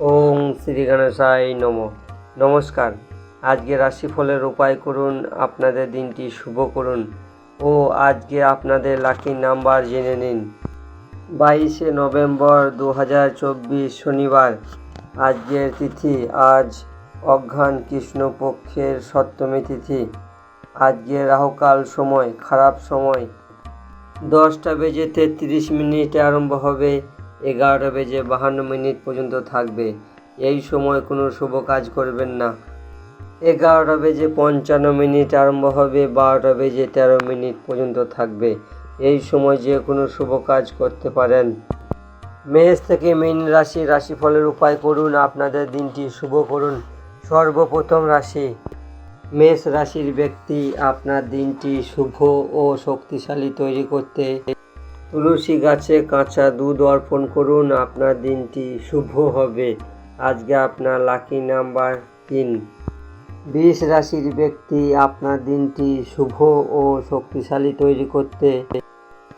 ওং শ্রী গণেশায় নমঃ। নমস্কার। আজকে রাশিফলের উপায় করুন, আপনাদের দিনটি শুভ করুন ও আজকে আপনাদের লাকি নাম্বার জেনে নিন। 22শে নভেম্বর 2024 শনিবার। আজকের তিথি আজ অঘ্রান কৃষ্ণপক্ষের সপ্তমী তিথি। আজকে রাহুকাল সময়, খারাপ সময় 10টা বেজে 33 মিনিটে আরম্ভ হবে, 11টা বেজে 52 মিনিট পর্যন্ত থাকবে। এই সময় কোনো শুভ কাজ করবেন না। 11টা বেজে 55 মিনিট আরম্ভ হবে, 12টা বেজে 13 মিনিট পর্যন্ত থাকবে। এই সময় যে কোনো শুভ কাজ করতে পারেন। মেষ থেকে মীন রাশিফলের উপায় করুন, আপনাদের দিনটি শুভ করুন। সর্বপ্রথম রাশি মেষ রাশির ব্যক্তি, আপনার দিনটি শুভ ও শক্তিশালী তৈরি করতে তুলসী গাছে কাঁচা দুধ অর্পণ করুন, আপনার দিনটি শুভ হবে। আজকে আপনার লাকি নাম্বার 3। বৃষ রাশির ব্যক্তি, আপনার দিনটি শুভ ও শক্তিশালী তৈরি করতে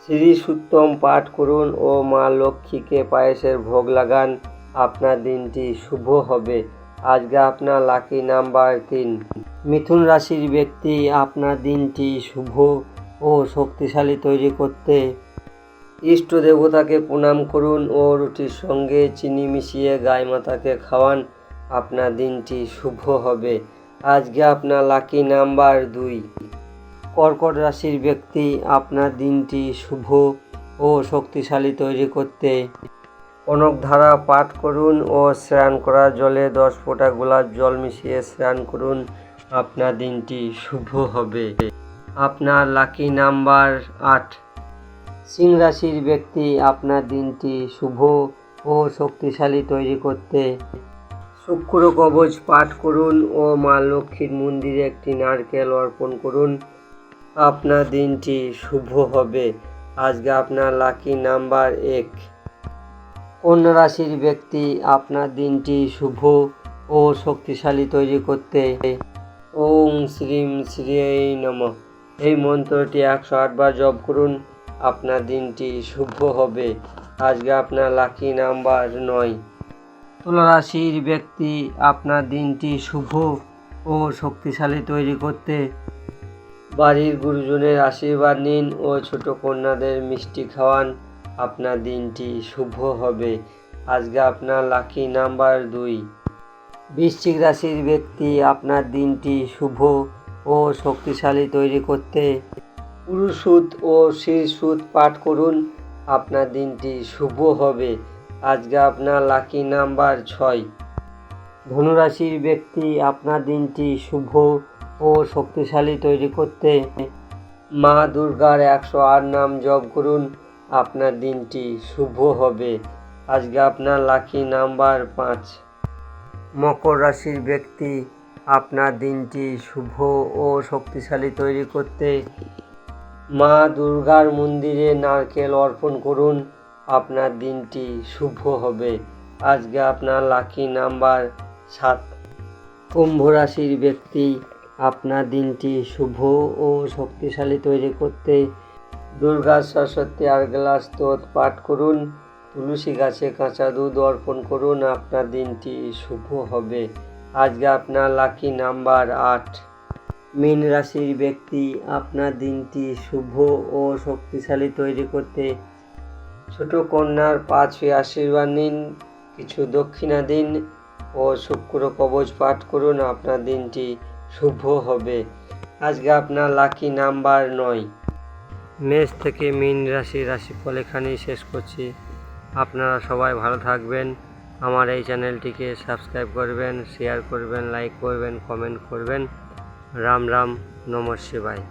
শ্রী সূক্তম পাঠ করুন ও মা লক্ষ্মীকে পায়েসের ভোগ লাগান, আপনার দিনটি শুভ হবে। আজকে আপনার লাকি নাম্বার 3। মিথুন রাশির ব্যক্তি, আপনার দিনটি শুভ ও শক্তিশালী তৈরি করতে ইষ্ট দেবতাকে প্রণাম করুন ও রুটির সঙ্গে চিনি মিশিয়ে গাই মাতাকে খাওয়ান, আপনার দিনটি শুভ হবে। আজকে আপনার লাকি নাম্বার 2। কর্কট রাশির ব্যক্তি, আপনার দিনটি শুভ ও শক্তিশালী তৈরি করতে কনকধারা পাঠ করুন ও স্নান করার জলে 10 ফোঁটা গোলাপ জল মিশিয়ে স্নান করুন, আপনার দিনটি শুভ হবে। আপনার লাকি নাম্বার 8। সিংহ রাশির ব্যক্তি, আপনার দিনটি শুভ ও শক্তিশালী তৈরি করতে শুক্র কবচ পাঠ করুন ও মা লক্ষ্মীর মন্দিরে একটি নারকেল অর্পণ করুন, আপনার দিনটি শুভ হবে। আজকে আপনার লাকি নাম্বার 1। কন্যা রাশির ব্যক্তি, আপনার দিনটি শুভ ও শক্তিশালী তৈরি করতে ওং শ্রীম শ্রীয়ে নমঃ এই মন্ত্রটি 108 বার জপ করুন, আপনার দিনটি শুভ হবে। আজকে আপনার লাকি নাম্বার 9। তুলা রাশির ব্যক্তি, আপনার দিনটি শুভ ও শক্তিশালী তৈরি করতে বাড়ির গুরুজনের আশীর্বাদ নিন ও ছোট কন্যাদের মিষ্টি খাওয়ান, আপনার দিনটি শুভ হবে। আজকে আপনার লাকি নাম্বার 2। বৃশ্চিক রাশির ব্যক্তি, আপনার দিনটি শুভ ও শক্তিশালী তৈরি করতে পুরুষসূত ও শ্রীসূত পাঠ করুন, আপনার দিনটি শুভ হবে। আজকে আপনার লাকি নাম্বার 6। ধনুরাশির ব্যক্তি, আপনার দিনটি শুভ ও শক্তিশালী তৈরি করতে মা দুর্গার 108 নাম জপ করুন, আপনার দিনটি শুভ হবে। আজকে আপনার লাকি নাম্বার 5। মকর রাশির ব্যক্তি, আপনার দিনটি শুভ ও শক্তিশালী তৈরি করতে মা দুর্গার মন্দিরে নারকেল অর্পণ করুন, আপনার দিনটি শুভ হবে। আজকে আপনার লাকি নাম্বার 7। কুম্ভ রাশির ব্যক্তি, আপনার দিনটি শুভ ও শক্তিশালী তৈরি করতে দুর্গা সরস্বতী 8 গ্লাস স্তোত্র পাঠ করুন, তুলসী গাছে কাঁচা দুধ অর্পণ করুন, আপনার দিনটি শুভ হবে। আজকে আপনার লাকি নাম্বার 8। মীন রাশির ব্যক্তি, আপনার দিনটি শুভ ও শক্তিশালী তৈরি করতে ছোট কন্যার 5 আশীর্বাদ নিন, কিছু দক্ষিণা দিন ও শুক্র কবচ পাঠ করুন, আপনার দিনটি শুভ হবে। আজকে আপনার লাকি নাম্বার 9। মেষ থেকে মীন রাশিফল এখানেই শেষ করছি। আপনারা সবাই ভালো থাকবেন। আমার এই চ্যানেলটিকে সাবস্ক্রাইব করবেন, শেয়ার করবেন, লাইক করবেন, কমেন্ট করবেন। রাম রাম, নমঃ শিবায়।